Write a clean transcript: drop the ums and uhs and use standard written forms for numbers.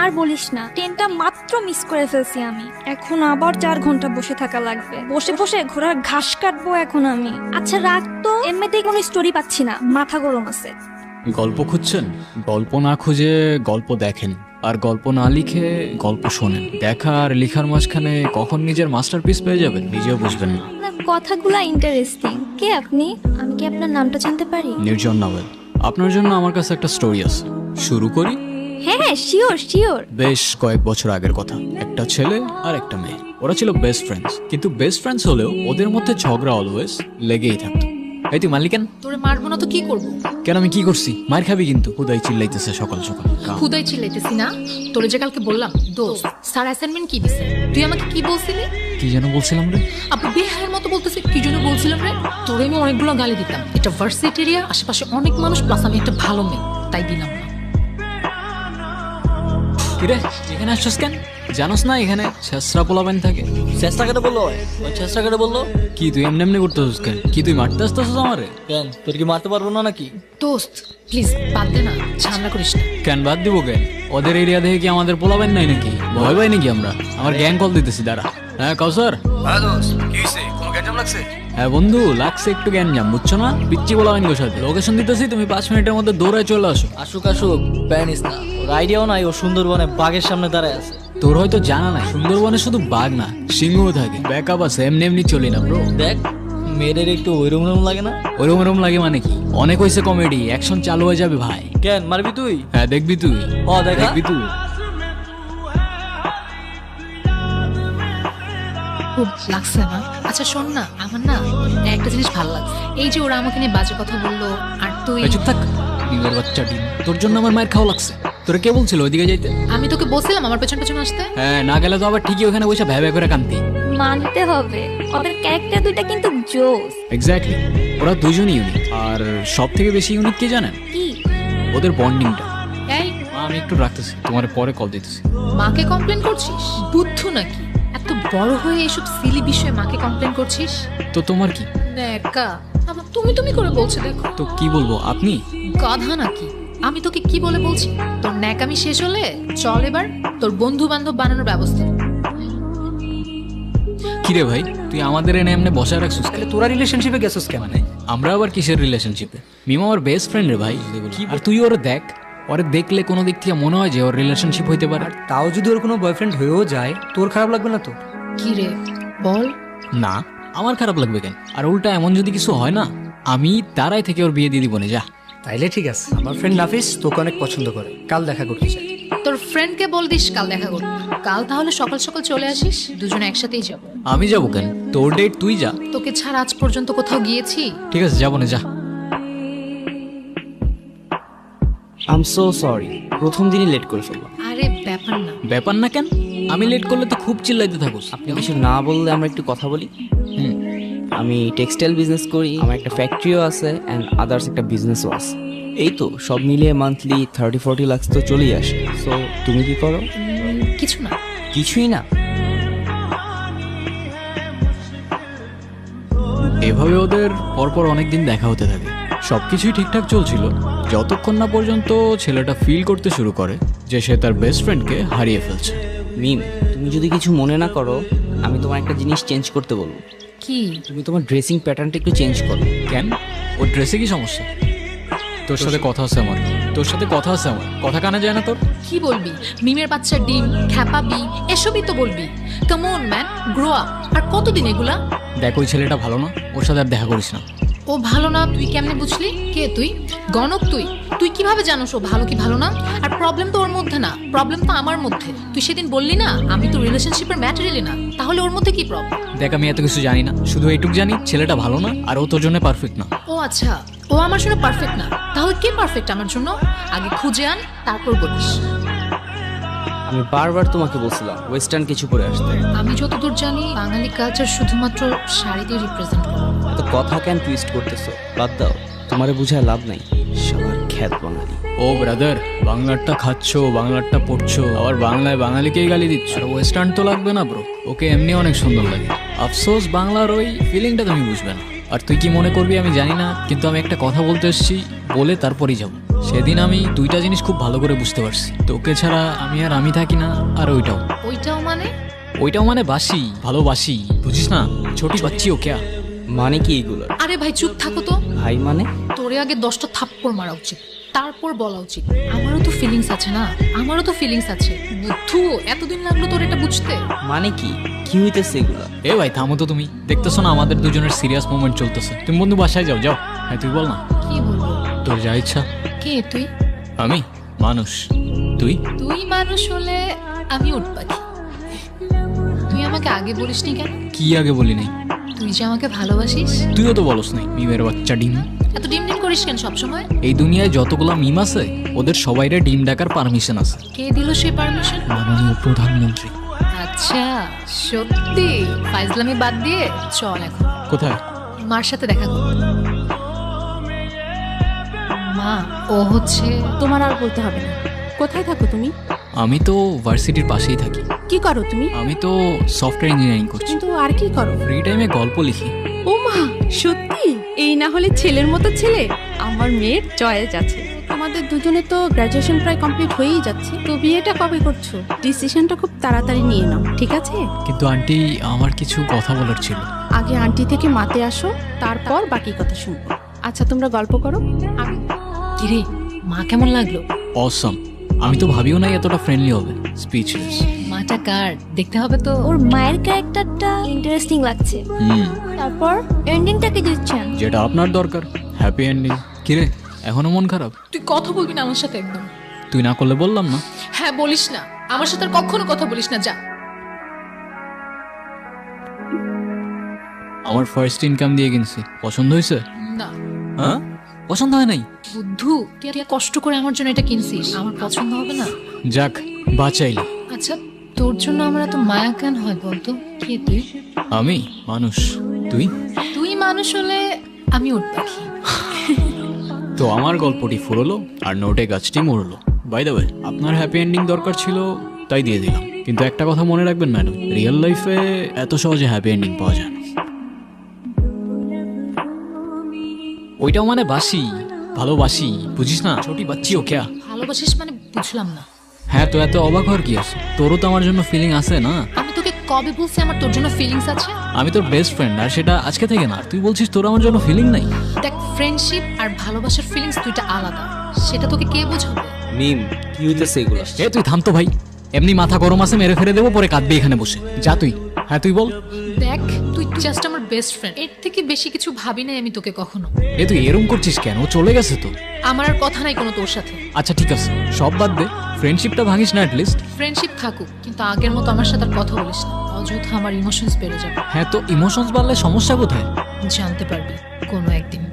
আর বলিস না, ট্রেনটা মাত্র মিস করে ফেলছি আমি। এখন আবার 4 ঘন্টা বসে থাকা লাগবে। বসে বসে ঘোড়ার ঘাস কাটবো এখন আমি। আচ্ছা রাখ তো, এমনিতেই কোনো স্টোরি পাচ্ছি না, মাথা গরম আছে। গল্প খুঁজছেন? গল্প না খুঁজে গল্প দেখেন, আর গল্প না লিখে গল্প শোনেন। দেখা আর লিখার মাঝখানে কখন নিজের মাস্টারপিস পেয়ে যাবেন নিজেও বুঝবেন না। আপনার কথাগুলা ইন্টারেস্টিং। কে আপনি? আমি কি আপনার নামটা জানতে পারি? নির্জন নাওয়েল। আপনার জন্য আমার কাছে একটা স্টোরি আছে, শুরু করি? হ্যাঁ হ্যাঁ, শিওর শিওর। বেশ কয়েক বছর আগের কথা। একটা ছেলে আর একটা মেয়ে, ওরা ছিল বেস্ট ফ্রেন্ডস। কিন্তু বেস্ট ফ্রেন্ডস হলেও ওদের মধ্যে ঝগড়া অলওয়েজ লেগেই থাকতো। এই তুই মারলি কেন? তোরে মারবো না তো কি করবো? কেন, আমি কি করছি? মার খাবি কিন্তু। হুদাই চিল্লাইতেছে সকাল সকাল। খুদাই চিল্লাইতেছি না, তোরে যে কালকে বললাম দোস্ত স্যার অ্যাসাইনমেন্ট কি দিছে, তুই আমাকে কি বলছিলি? কি যেন বলছিলাম রে? আপু বেহায়ের মতো বলতেছে, কি জন্য বলছিলাম রে? তোরে আমি অনেকগুলো গালি দিতাম। এটা ভার্সিটি এরিয়া, আশেপাশে অনেক মানুষ, প্লাস আমি একটা ভালো মেয়ে, তাই দিলাম না। কিরে এখানে আসছিস কেন? জানোস না এখানে ছেসরা পোলাবেন থাকে? চেষ্টা কেটে বললো, ওই চেষ্টা কেটে বললো। কি তুই এমনি এমনি করতেছিস কেন? কি তুই মারতে আসতেছিস আমারে? কেন, তোর কি মারতে পারবো না নাকি? দোস্ত প্লিজ বাদ দে না, ঝামেলা করিস না। কেন বাদ দিব কেন? ওদের এরিয়া দেখে কি আমাদের পোলাবেন নাই নাকি? ভয় পাই নাকি আমরা? আমার গ্যাং কল দিতেছি দাঁড়া। হ্যাঁ কাউসার। হ্যাঁ বন্ধু, লাগছে একটু গ্যাঞ্জাম, বুঝছো না? পিচ্ছি পোলাবেন গো সাথে। লোকেশন দিতেছি, তুমি 5 মিনিটের মধ্যে দৌড়ায় চলে আসো। আসুক আসুক, প্যানিস না। ওর আইডিয়াও নাই ও সুন্দরবনে বাঘের সামনে দাঁড়ায় আছে। তোর হয়তো জানা নাই, সুন্দরবনে শুধু বাঘ না সিংহও থাকে। ব্যাকআপ আছে, এমনি এমনি চলি না ব্রো। দেখ মেয়েদের একটু ওইরকম লাগে না? ওরম ওরম লাগে মানে কি? অনেক হয়েছে কমেডি, অ্যাকশন চালু হয়ে যাবে ভাই। কেন মারবি তুই? হ্যাঁ দেখবি তুই। দেখা। দেখবি তুই। খুব লাগছে না? আচ্ছা শোন না, আমার না একটা জিনিস ভালো লাগছে। এই যে ওরা আমাকে নিয়ে বাজে কথা বললো, আর তুই। এই চুপ থাক, ডিমের বাচ্চা ডিম। তোর জন্য আমার মায়ের খাওয়া লাগছে। তোরা কে বলছিল ওইদিকে যাইতে? আমি তোকে বলছিলাম আমার পেছন পেছন আসতে। হ্যাঁ, না গেলে তো আবার ঠিকই ওখানে বসে ভ্যা ভ্যা করে কান্তি। মানতে হবে, ওদের ক্যারেক্টার দুইটা কিন্তু জোস। এক্স্যাক্টলি, ওরা দুজনই ইউনিক। আর সব থেকে বেশি ইউনিক কে জানেন? কি? ওদের বন্ডিংটা। এই আমি একটু রাখতেছি, তোমার পরে কল দিতেছি। মাকে কমপ্লেন করছিস? বুদ্ধ নাকি? এত বড় হয়ে এসব সিলি বিষয়ে মাকে কমপ্লেন করছিস? তো তোমার কি? নেকা আমার তুমি তুমি করে বলছে, দেখো। তো কি বলবো, আপনি? গাধা নাকি? আমি তোকে কি বলে বলছি? তোর ন্যাকামি শেষ হলে চল এবার তোর বন্ধু বান্ধব বানানোর ব্যবস্থা। কিরে ভাই, তুই আমাদের এনে এমনি বসায় রাখছিস কেন? তোরা রিলেশনশিপে গেছিস কেন? আমরা আবার কিসের রিলেশনশিপে? মিমা আমার বেস্ট ফ্রেন্ড রে ভাই। আর তুই ওরে দেখ, ওরে দেখলে কোনো দিক থেকে মনে হয় যে ওর রিলেশনশিপ হইতে পারে। তাও যদি ওর কোনো বয়ফ্রেন্ড হয়েও যায়, তোর খারাপ লাগবে না তো? কি রে বল। না, আমার খারাপ লাগবে কেন? আর উল্টা এমন যদি কিছু হয় না, আমি তারাই থেকে ওর বিয়ে দিয়ে দিব না। যা। তাইলে ঠিক আছে। আমার ফ্রেন্ড নাফিস তোকে অনেক পছন্দ করে, কাল দেখা করতে চাই। তোর ফ্রেন্ডকে বল দিস কাল দেখা করতে। কাল তাহলে সকাল সকাল চলে আসিস, দুজনে একসাথেই যাব। আমি যাবো কেন? তোর ডেট তুই যা। তোকে ছাড়া আজ পর্যন্ত কোথাও গিয়েছি? ঠিক আছে, যাবো না, যা। আই এম সো সরি, প্রথম দিনই লেট করে ফেললাম। আরে ব্যাপার না। ব্যাপার না কেন? আমি লেট করলে তো খুব চিল্লাইতে থাকোস। আপনি কিছু না বললে আমরা একটু কথা বলি। আমি টেক্সটাইল বিজনেস করি, আমার একটা ফ্যাক্টরিও আছে অ্যান্ড আদার্স একটা বিজনেসও আছে। এই তো সব মিলিয়ে মান্থলি 30-40 লাখ তো চলেই আসে। সো তুমি কি করো? কিছু না। কিছুই না? এভাবে ওদের পরপর অনেকদিন দেখা হতে থাকে। সবকিছুই ঠিকঠাক চলছিল যতক্ষণ না পর্যন্ত ছেলেটা ফিল করতে শুরু করে যে সে তার বেস্ট ফ্রেন্ডকে হারিয়ে ফেলছে। মিম, তুমি যদি কিছু মনে না করো, আমি তোমার একটা জিনিস চেঞ্জ করতে বলবো। কি? তুমি তোমার ড্রেসিং প্যাটার্নটা একটু চেঞ্জ করো। কেন? ওর ড্রেসে কি সমস্যা? তোর সাথে কথা আছে আমার। কথা কানে যায় না তোর? কি বলবি? মিমের বাচ্চা ডিম, খ্যাপাবি, এসবই তো বলবি। Come on man, grow up. আর কতদিন এগুলা? দেখ, ওই ছেলেটা ভালো না, ওর সাথে আর দেখা করিস না। ও ভালো না তুই কেমনে বুঝলি? কে তুই? গণক তুই? তুই কিভাবে জানোস ও ভালো কি ভালো না? আর প্রবলেম তো ওর মধ্যে না, প্রবলেম তো আমার মধ্যে। তুই সেদিন বললি না আমি তো রিলেশনশিপের ম্যাটেরিয়ালই না, তাহলে ওর মধ্যে কি প্রবলেম? দেখ, আমি এত কিছু জানি না, শুধু এইটুকু জানি ছেলেটা ভালো না আর ও তোর জন্য পারফেক্ট না। ও আচ্ছা, ও আমার জন্য পারফেক্ট না, তাহলে কে পারফেক্ট আমার জন্য? আগে খুঁজে আন, তারপর বলিস। আমি বারবার তোমাকে বলছিলাম ওয়েস্টার্ন কিছু পরে আসতে। আমি যতদূর জানি বাঙালি কালচার শুধুমাত্র শাড়ি দিয়ে রিপ্রেজেন্ট করে। এত কথা কেন টুইস্ট করতেছো? বাদ দাও, তোমারে বুঝায় লাভ নাই। সবার খ্যাত বাঙালি। ও ব্রাদার, বাংলারটা খাচ্ছো, বাংলারটা পড়ছো, আবার বাংলায় বাঙালিকেই গালি দিচ্ছ। আর ওয়েস্টার্ন তো লাগবে না ব্রো, ওকে এমনি অনেক সুন্দর লাগে। আফসোস বাংলার ওই ফিলিংটা তুমি বুঝবে না। আর তুই কি মনে করবি আমি জানি না, কিন্তু আমি একটা কথা বলতে এসেছি, বলে তারপরই যাবো। সেদিন আমি দুইটা জিনিস খুব ভালো করে বুঝতে পারছি, তোকে ছাড়া আমি থাকি না, আর ওইটাও মানে? ওইটাও মানে বাসি, ভালোবাসি, বুঝিস না? ছোটি বাচ্চি ও ক্যা? মানে কি এগুলো? আরে ভাই চুপ থাকো তো। ভাই মানে? তোরে আগে 10টা থাপ্পড় মারা উচিত, তারপর বলা উচিত। আমারও তো ফিলিংস আছে না, আমারও তো ফিলিংস আছে। বুদ্ধু, এতদিন লাগলো তোর এটা বুঝতে? মানে কি কি হইতেছে এগুলো? এ ভাই থামো তো, তুমি দেখতেছো না আমাদের দুজনের সিরিয়াস মোমেন্ট চলতেছে? তুমি বন্ধু বাসায় যাও যাও। হ্যাঁ তুই বল না, কি বলবো? তোর যা ইচ্ছা। কে তুই? আমি মানুষ, তুই? তুই মানুষ হলে আমি উট পাখি। তুই আমাকে আগে বলিসনি কেন? কি আগে বলি নাই? তুই যে আমাকে ভালোবাসিস। তুইও তো বলস নাই, মিমের বাচ্চা ডিম। এত ডিম ডিম করিস কেন সবসময়? এই দুনিয়ায় যতগুলা মিম আছে ওদের সবাইরে ডিম ডাকার পারমিশন আছে কে দিল সেই পারমিশন? মাননীয় প্রধানমন্ত্রী। আচ্ছা, সত্যি? ফাইজলামি বাদ দিয়ে চল এখন কোথায়? মার সাথে দেখা কর। মা, ও হচ্ছে তোমার আর বলতে হবে না। কোথায় থাকো তুমি? আমি তো ভার্সিটির পাশেই থাকি। কি করো তুমি? আমি তো সফটওয়্যার ইঞ্জিনিয়ারিং করছি। কিন্তু আর কি করো? ফ্রি টাইমে গল্প লিখি। ও মা, সত্যি? এই না হলে ছেলের মতো ছেলে। আমার মেয়ের চয়েস আছে। আমাদের দুজনে তো গ্রাজুয়েশন প্রায় কমপ্লিট হয়েই যাচ্ছে, তো বিয়েটা কবে করছো? ডিসিশনটা খুব তাড়াতাড়ি নিয়ে নাও, ঠিক আছে? কিন্তু আন্টি, আমার কিছু কথা বলার ছিল। আগে আন্টি থেকে মাতে আসো, তারপর বাকি কথা শুনবো। আচ্ছা তোমরা গল্প করো। আমি কিরে, মা কেমন লাগলো? অসম। আমি তো ভাবিও নাই এতটা ফ্রেন্ডলি হবে। স্পিচলেস। মাটা কার দেখতে হবে তো। ওর মায়ের ক্যারেক্টারটা ইন্টারেস্টিং লাগছে। তারপর এন্ডিংটা কি দিচ্ছেন? যেটা আপনার দরকার, হ্যাপি এন্ডিং। কিরে, এখনো মন খারাপ? তুই কথা বলবি না আমার সাথে একদম। তুই না করলে বললাম না। হ্যাঁ বলিস না, আমার সাথে আর কখনো কথা বলিস না, যা। আমার ফার্স্ট ইনকাম দিয়ে কিনছি, পছন্দ হয়েছে? না। হ্যাঁ, পছন্দ হয় নাই? বুদ্ধু, তুই এত কষ্ট করে আমার জন্য এটা কিনছিস, আমার পছন্দ হবে না? যাক, বাঁচাইলি। আচ্ছা, তোর জন্য আমার এত মায়া কেন হয় বলতো? কে তুই? আমি মানুষ, তুই? তুই মানুষ হলে আমি উট পাখি। তো আমার গল্পটি ফুরলো আর নোটে গাছটি মরলো। বাই দ্য ওয়ে, আপনার হ্যাপি এন্ডিং দরকার ছিল তাই দিয়ে দিলাম। কিন্তু একটা কথা মনে রাখবেন ম্যাডাম, রিয়েল লাইফে এত সহজে হ্যাপি এন্ডিং পাওয়া যায় না। ওইটাও মানে বাসি, ভালোবাসি, বুঝিস না? ছোটি বাচ্চি ও ক্যা? ভালোবাসিস মানে বুঝলাম না। হ্যাঁ, তো এত অবাক হওয়ার কি আছে? তোরও তো আমার জন্য ফিলিং আছে না? আমি তোকে কবে বলছি আমার তোর জন্য ফিলিংস আছে? আমি তোর বেস্ট ফ্রেন্ড, আর সেটা আজকে থেকে না। তুই বলছিস তোর আমার জন্য ফিলিং নাই? দেখ, ফ্রেন্ডশিপ আর ভালোবাসার ফিলিংস দুইটা আলাদা, সেটা তোকে কে বোঝাবে? মিম, কি হইতেছে এগুলো? এ তুই থাম তো ভাই, এমনি মাথা গরম আছে, মেরে ফেলে দেবো, পরে কাঁদবি এখানে বসে। যা তুই। হ্যাঁ তুই বল। দেখ, তুই জাস্ট আমার বেস্ট ফ্রেন্ড, এর থেকে বেশি কিছু ভাবি নাই আমি তোকে কখনো। এ তুই এরম করছিস কেন? ও চলে গেছে তো। আমার আর কথা নাই কোনো তোর সাথে। আচ্ছা ঠিক আছে, সব বাদ দে, ফ্রেন্ডশিপটা ভাঙিস না অ্যাটলিস্ট। ফ্রেন্ডশিপ থাকুক, কিন্তু আগের মতো আমার সাথে আর কথা বলিস না, অযথা আমার ইমোশনস বেড়ে যাবে। হ্যাঁ, তো ইমোশনস বাড়লে সমস্যা কোথায়? জানতে পারবি কোনো একদিন।